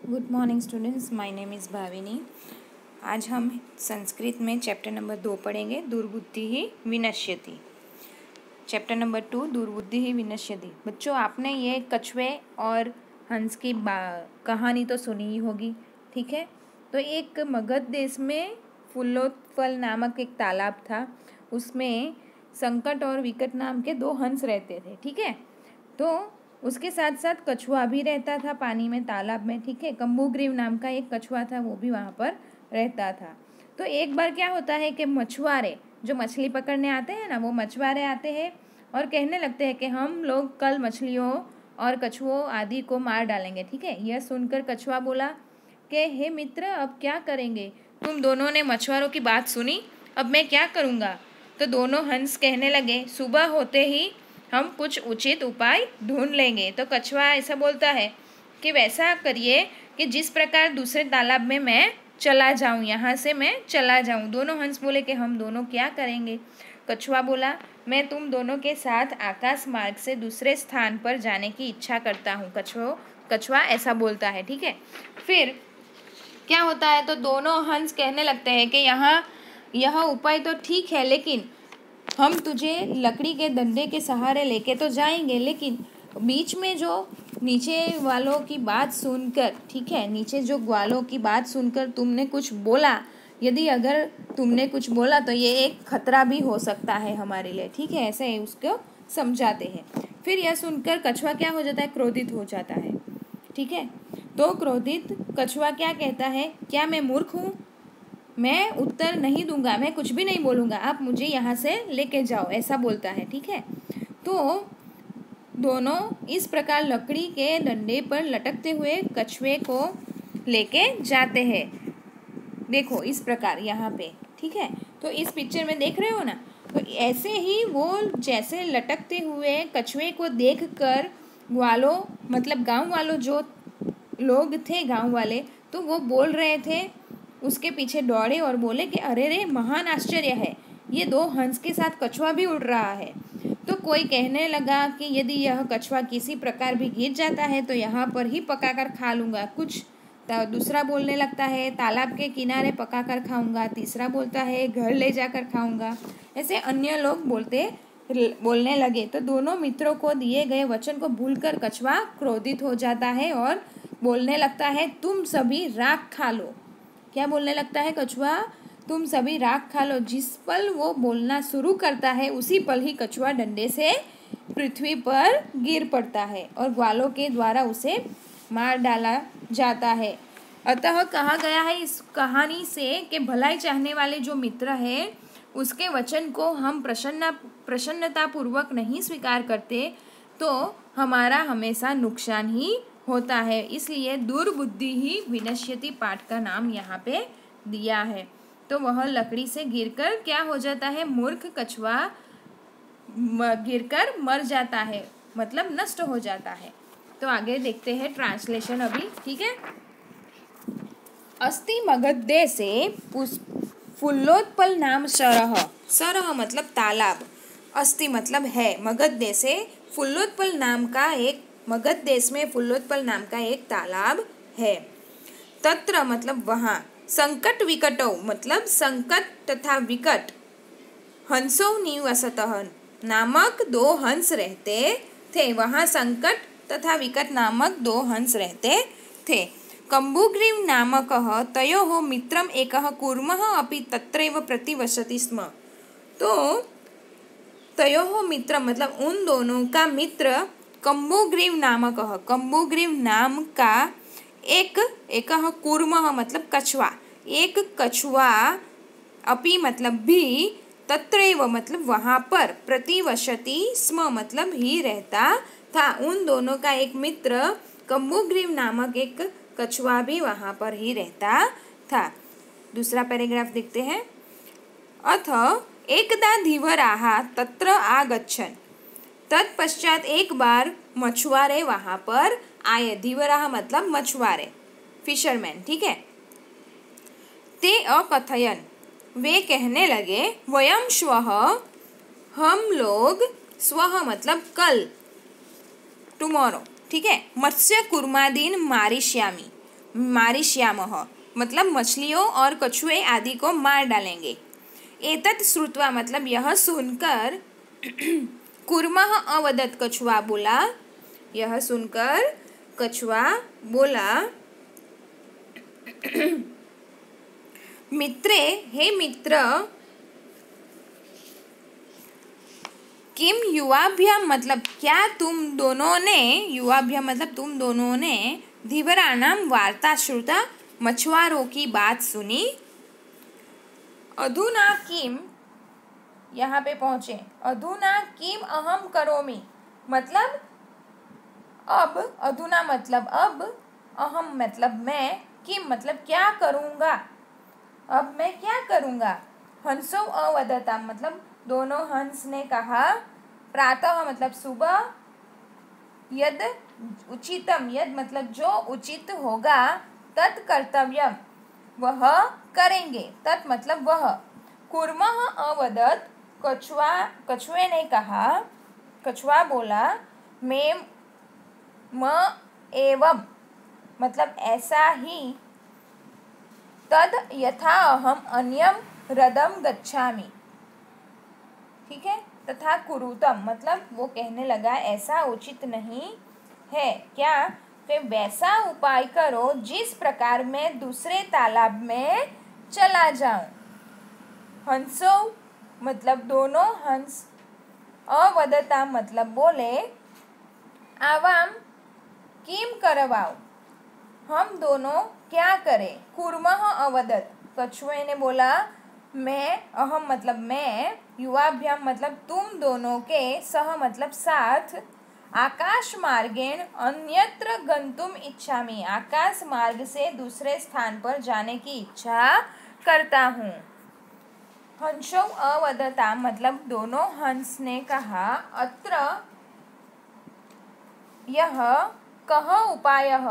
Good morning students, my name is Bhavini. आज हम संस्कृत में चैप्टर नंबर 2 पढ़ेंगे, दुर्बुद्धि ही विनश्यति। चैप्टर नंबर 2, दुर्बुद्धि ही विनश्यति। बच्चों, आपने ये कछुए और हंस की कहानी तो सुनी ही होगी, ठीक है। तो एक मगध देश में फुल्लोत्पल नामक एक तालाब था। उसमें संकट और विकट नाम के 2 हंस रहते थे, ठीक है। तो उसके साथ साथ कछुआ भी रहता था पानी में, तालाब में, ठीक है। कम्बुग्रीव नाम का एक कछुआ था, वो भी वहाँ पर रहता था। तो एक बार क्या होता है कि मछुआरे जो मछली पकड़ने आते हैं ना, वो मछुआरे आते हैं और कहने लगते हैं कि हम लोग कल मछलियों और कछुओं आदि को मार डालेंगे, ठीक है। यह सुनकर कछुआ बोला कि हे मित्र, अब क्या करेंगे? तुम दोनों ने मछुआरों की बात सुनी, अब मैं क्या करूँगा? तो दोनों हंस कहने लगे, सुबह होते ही हम कुछ उचित उपाय ढूंढ लेंगे। तो कछुआ ऐसा बोलता है कि वैसा करिए कि जिस प्रकार दूसरे तालाब में मैं चला जाऊं, यहाँ से मैं चला जाऊं। दोनों हंस बोले कि हम दोनों क्या करेंगे? कछुआ बोला, मैं तुम दोनों के साथ आकाश मार्ग से दूसरे स्थान पर जाने की इच्छा करता हूँ। कछुआ ऐसा बोलता है, ठीक है। फिर क्या होता है, तो दोनों हंस कहने लगते हैं कि यह उपाय तो ठीक है, लेकिन हम तुझे लकड़ी के डंडे के सहारे लेके तो जाएंगे, लेकिन बीच में जो नीचे वालों की बात सुनकर, ठीक है, नीचे जो ग्वालों की बात सुनकर तुमने कुछ बोला, यदि अगर तुमने कुछ बोला तो ये एक खतरा भी हो सकता है हमारे लिए, ठीक है। ऐसे उसको समझाते हैं। फिर यह सुनकर कछुआ क्या हो जाता है, क्रोधित हो जाता है, ठीक है। तो क्रोधित कछुआ क्या कहता है, क्या मैं मूर्ख हूँ? मैं उत्तर नहीं दूंगा, मैं कुछ भी नहीं बोलूँगा, आप मुझे यहाँ से लेके जाओ, ऐसा बोलता है, ठीक है। तो दोनों इस प्रकार लकड़ी के डंडे पर लटकते हुए कछुए को लेके जाते हैं। देखो इस प्रकार यहाँ पे, ठीक है। तो इस पिक्चर में देख रहे हो ना, तो ऐसे ही वो जैसे लटकते हुए कछुए को देखकर ग्वालों, मतलब गांव वालों जो लोग थे, गांव वाले, तो वो बोल रहे थे, उसके पीछे दौड़े और बोले कि अरे रे, महान आश्चर्य है, ये 2 हंस के साथ कछुआ भी उड़ रहा है। तो कोई कहने लगा कि यदि यह कछुआ किसी प्रकार भी गिर जाता है तो यहाँ पर ही पकाकर खा लूँगा। कुछ दूसरा बोलने लगता है, तालाब के किनारे पकाकर खाऊंगा। तीसरा बोलता है, घर ले जाकर खाऊंगा। ऐसे अन्य लोग बोलने लगे। तो दोनों मित्रों को दिए गए वचन को भूलकर कछुआ क्रोधित हो जाता है और बोलने लगता है, तुम सभी राख खा लो। क्या बोलने लगता है कछुआ? तुम सभी राख खा लो। जिस पल वो बोलना शुरू करता है उसी पल ही कछुआ डंडे से पृथ्वी पर गिर पड़ता है और ग्वालों के द्वारा उसे मार डाला जाता है। अतः कहा गया है इस कहानी से कि भलाई चाहने वाले जो मित्र है, उसके वचन को हम प्रसन्नतापूर्वक नहीं स्वीकार करते तो हमारा हमेशा नुकसान ही होता है। इसलिए दुर्बुद्धि ही विनश्यति पाठ का नाम यहाँ पे दिया है। तो वह लकड़ी से गिरकर क्या हो जाता है, मूर्ख कछुआ गिरकर मर जाता है, मतलब नष्ट हो जाता है। तो आगे देखते हैं ट्रांसलेशन अभी, ठीक है। अस्ति मगध देशे फुल्लोत्पल नाम सरह। सरह मतलब तालाब, अस्ति मतलब है, मगध देशे फुल्लोत्पल नाम का एक, मगध देश में फुल्लोत्पल नाम का एक तालाब है। तत्र मतलब वहाँ, संकट विकटौ मतलब संकट तथा विकट, हंसौ निवसतः नामक 2 हंस रहते थे। वहाँ संकट तथा विकट नामक 2 हंस रहते थे। कम्बुग्रीव नामकः तयोः मित्रम् एकः कूर्मः अपि तत्रैव प्रतिवसति स्म। तो तयोः मित्र मतलब उन दोनों का मित्र कम्बुग्रीव नामकः, कम्बुग्रीव नाम का एक कूर्मः मतलब कछुआ, एक कछुआ, अपि मतलब भी, तत्रैव मतलब वहाँ पर, प्रतिवसति स्म मतलब ही रहता था। उन दोनों का एक मित्र कम्बुग्रीव नामक एक कछुआ भी वहाँ पर ही रहता था। दूसरा पैराग्राफ देखते हैं। अथ एकदा धीवराः तत्र आगच्छन्। तत्पश्चात एक बार मछुआरे वहाँ पर आए। धीवराः मतलब मछुआरे, फिशरमैन, ठीक है। ते अकथयन् वे कहने लगे, वयं श्वः हम लोग, स्वः मतलब कल, टुमारो, ठीक है, मत्स्य कुर्मादीन मारिष्यामि मारिष्यामः मतलब मछलियों और कछुए आदि को मार डालेंगे। एतत् श्रुत्वा मतलब यह सुनकर कूर्मः अवदत् कछुआ बोला, यह सुनकर कछुआ बोला, मित्रे हे मित्र, किम युवाभ्याम मतलब क्या तुम दोनों ने, युवाभ्याम मतलब तुम दोनों ने धीवराणाम वार्ता श्रुता मछुआरों की बात सुनी। अधुना किम यहाँ पे पहुँचे, अधुना किम अहम करोमि मतलब अब, अधुना मतलब अब, अहम मतलब मैं, किम मतलब क्या करूँगा, अब मैं क्या करूँगा। हंसौ अवदता मतलब दोनों हंस ने कहा, प्रातः मतलब सुबह, यद उचितम यद मतलब जो उचित होगा, तत् कर्तव्यम वह करेंगे, तत् मतलब वह। कूर्मः अवदत् कछुए ने कहा, कछुआ बोला, मैं म एवं मतलब ऐसा ही, तद यथा अहम अन्यम हृदम गच्छामि, ठीक है, तथा कुरुतम मतलब वो कहने लगा ऐसा उचित नहीं है क्या, फिर वैसा उपाय करो जिस प्रकार मैं दूसरे तालाब में चला जाऊं। हंसो मतलब दोनों हंस, अवदता मतलब बोले, आवाम किम करवाओ हम दोनों क्या करें। कूर्मः अवदत् कछुए ने बोला, मैं, अहम मतलब मैं, युवाभ्याम मतलब तुम दोनों के, सह मतलब साथ, आकाश मार्गेण अन्यत्र गंतुम इच्छामि आकाश मार्ग से दूसरे स्थान पर जाने की इच्छा करता हूँ। हंसौ अवदता मतलब दोनों हंस ने कहा, अत्र यह कह उपायः,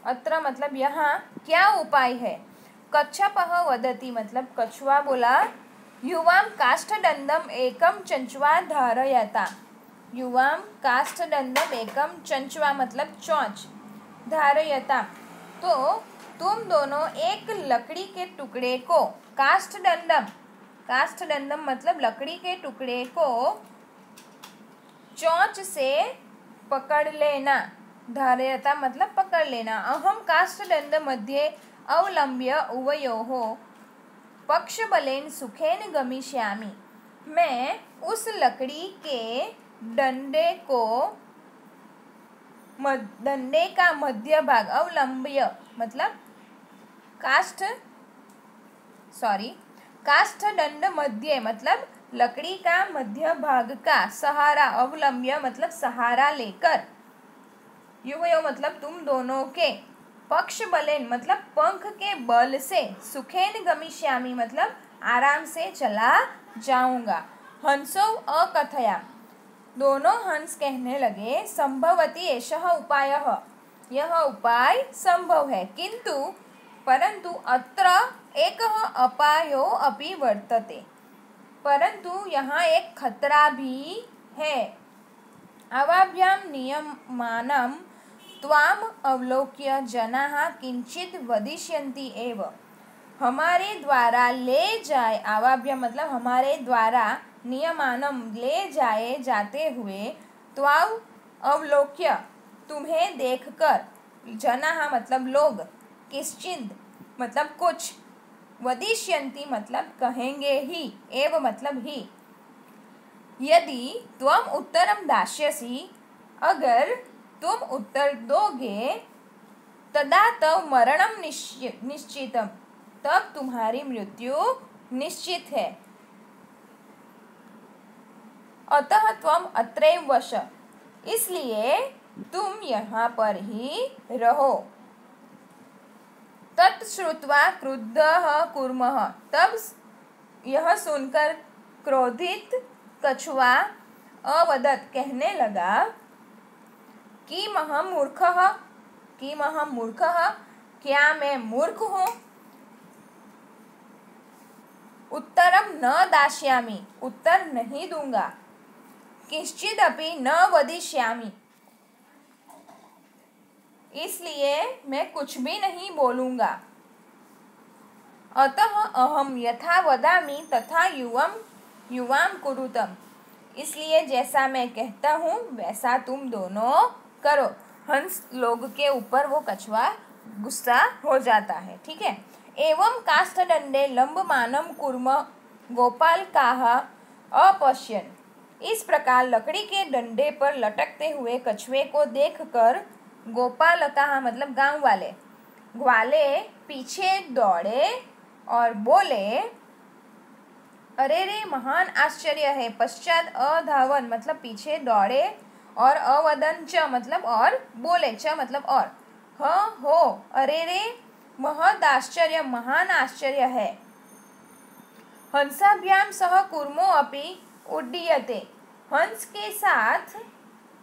अत्र मतलब यहाँ क्या उपाय है। कच्छपः वदति मतलब कछुआ बोला, युवां काष्ठदंडम एकम चंचुआ धारयता, युवां काष्ठदंडम एकम चंचुआ मतलब चोंच, धारयता तो तुम दोनों एक लकड़ी के टुकड़े को, काष्ठदंडम, काष्ठदंडम मतलब लकड़ी के टुकड़े को चोंच से पकड़ लेना, धारयता मतलब पकड़ लेना। अहम काष्ठदंड मध्ये अवलंब्य उभयोः पक्षबलेन सुखेन गमिष्यामि, मैं उस लकड़ी के डंडे को, डंडे का मध्य भाग, अवलंब्य मतलब काष्ठदंड मध्य मतलब लकड़ी का मध्य भाग का सहारा, अवलंब्य मतलब सहारा लेकर, युवयो मतलब तुम दोनों के, पक्ष बलेन मतलब पंख के बल से, सुखेन गमिष्यामि मतलब आराम से चला जाऊंगा। हंसौ अकथया दोनों हंस कहने लगे, संभवति एषः उपायः यह उपाय संभव है, किंतु परंतु अत्र एकः अपायो अपि वर्तते परंतु यहाँ एक खतरा भी है। अवाभ्याम नियमानं त्वाम अवलोक्य जनाः किंचित वदिष्यन्ति एव, हमारे द्वारा ले जाए, आवाभ्याम मतलब हमारे द्वारा, नियमानम ले जाए जाते हुए, त्वाम अवलोक्य तुम्हें देखकर, जनाः मतलब लोग, किंचित मतलब कुछ, वदिष्यन्ति मतलब कहेंगे ही, एव मतलब ही। यदि त्वम उत्तरम दास्यसि अगर तुम उत्तर दोगे, तदा तव मरणम निश्चितम तब तुम्हारी मृत्यु निश्चित है। अतः त्वम अत्रैव वस इसलिए तुम यहाँ पर ही रहो। तत् श्रुत्वा क्रुद्धः कूर्मः तब यह सुनकर क्रोधित कछुआ अवदत् कहने लगा, किमहं मूर्खः, किमहं मूर्खः क्या मैं मूर्ख हूँ, उत्तरम न दास्यामि उत्तर नहीं दूंगा, किंचिदपि न वदिष्यामि इसलिए मैं कुछ भी नहीं बोलूँगा। अतः अहम यथा वदामि तथा युवाम कुरुतम। इसलिए जैसा मैं कहता हूँ वैसा तुम दोनों करो। हंस लोग के ऊपर वो कछुआ गुस्सा हो जाता है, ठीक है। एवं काष्ठदंडे लंबमानं कुर्म गोपालकाः अपश्यन्। इस प्रकार लकड़ी के डंडे पर लटकते हुए कछुए को देखकर गोपालकाः मतलब गांव वाले पीछे दौड़े और बोले, अरे रे महान आश्चर्य है। पश्चात अधावन मतलब पीछे दौड़े और अवदन च मतलब और बोले, च मतलब और, हो अरे रे महद आश्चर्य महान आश्चर्य है। हंसाभ्याम सह कूर्मो अपि उड्डीयते। हंस के साथ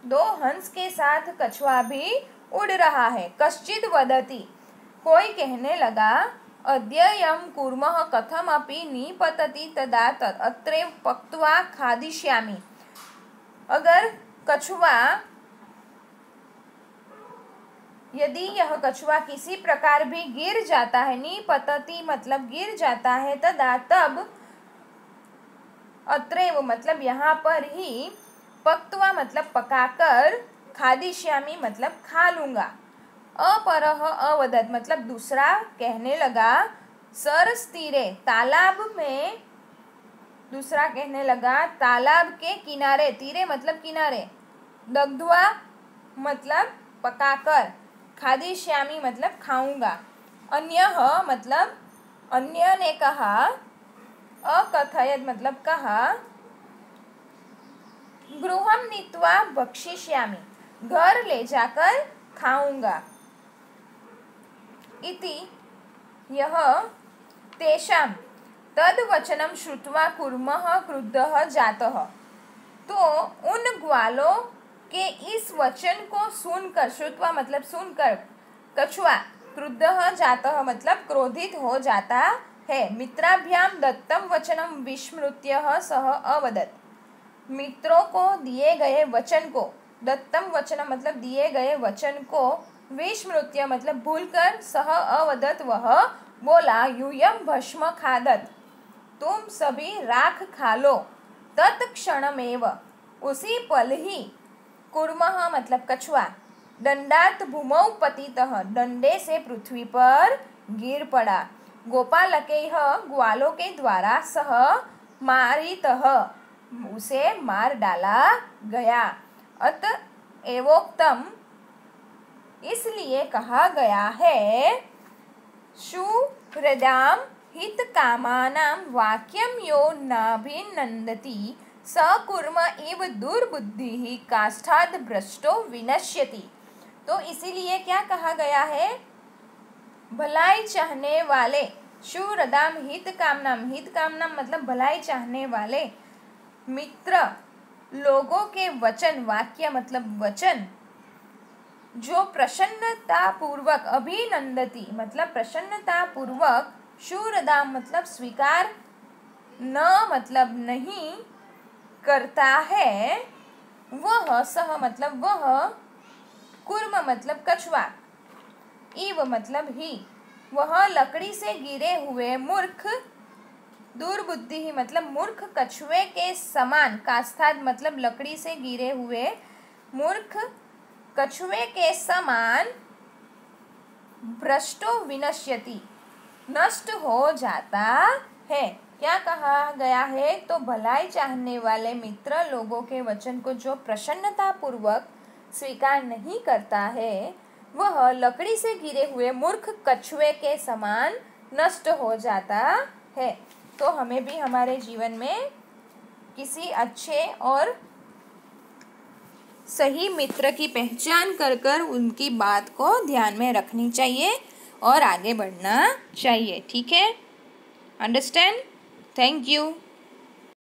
दो हंस के साथ कछुआ भी उड़ रहा है। कश्चिद वदति कोई कहने लगा, अद्ययं कूर्मः कथमपि निपतति तदा अत्रैव पक्त्वा खादिष्यामि। अगर कछुआ यदि यह कछुआ किसी प्रकार भी गिर जाता है, निपतति मतलब गिर जाता है, तदा तब अत्रैव मतलब यहाँ पर ही, पक्त्वा मतलब पकाकर, खादिष्यामि मतलब खा लूँगा। अपरः अवदत् मतलब दूसरा कहने लगा, सरस्तीरे तालाब में, दूसरा कहने लगा तालाब के किनारे, तीरे मतलब किनारे, दग्ध्वा मतलब पकाकर, खादिष्यामि मतलब खाऊंगा। अन्यः मतलब अन्य ने कहा, अकथयत् मतलब कहा, गृहं नीत्वा भक्षिष्यामि घर ले जाकर खाऊंगा। इति यह तेषां तद्वचनं श्रुत्वा कूर्मः क्रुद्धः जातः। तो उन ग्वालों के इस वचन को सुनकर, श्रुत्वा मतलब सुनकर, कछुआ क्रुद्धः जातः मतलब क्रोधित हो जाता है। मित्राभ्याम दत्तम वचनम विस्मृत्य सह अवदत्। मित्रों को दिए गए वचन को, दत्तम वचनम मतलब दिए गए वचन को, विस्मृत्य मतलब भूलकर, सह अवदत् वह बोला, यूयम भस्म खादत तुम सभी राख खा लो। तत्क्षणमेव उसी पल ही, कूर्मः मतलब कछुआ, दंडात भूमौ पतितः डंडे से पृथ्वी पर गिर पड़ा। गोपालकैः ग्वालों के द्वारा, सह मारितः उसे मार डाला गया। अत एवोक्तम इसलिए कहा गया है, शुहृदां हितकामानां वाक्यं यो नाभिनन्दति स कूर्म इव दुर्बुद्धिः काष्ठाद् भ्रष्टो विनश्यति। तो इसीलिए क्या कहा गया है, भलाई चाहने वाले, शुहृदां हितकामनां, हितकामनां मतलब भलाई चाहने वाले, मित्र लोगों के वचन, वाक्य मतलब वचन, जो प्रसन्नता पूर्वक, अभिनंदती मतलब प्रसन्नता पूर्वक, शुहृदां मतलब स्वीकार, न मतलब नहीं करता है, वह सह मतलब वह, कूर्म मतलब कछुआ, इव मतलब ही वह लकड़ी से गिरे हुए मूर्ख, दुर्बुद्धि मतलब मूर्ख कछुए के समान, काष्ठाद मतलब लकड़ी से गिरे हुए मूर्ख कछुए के समान, भ्रष्टो विनश्यति नष्ट हो जाता है। क्या कहा गया है, तो भलाई चाहने वाले मित्र लोगों के वचन को जो प्रसन्नता पूर्वक स्वीकार नहीं करता है, वह लकड़ी से गिरे हुए मूर्ख कछुए के समान नष्ट हो जाता है। तो हमें भी हमारे जीवन में किसी अच्छे और सही मित्र की पहचान कर उनकी बात को ध्यान में रखनी चाहिए और आगे बढ़ना चाहिए, ठीक है। अंडरस्टैंड? Thank you.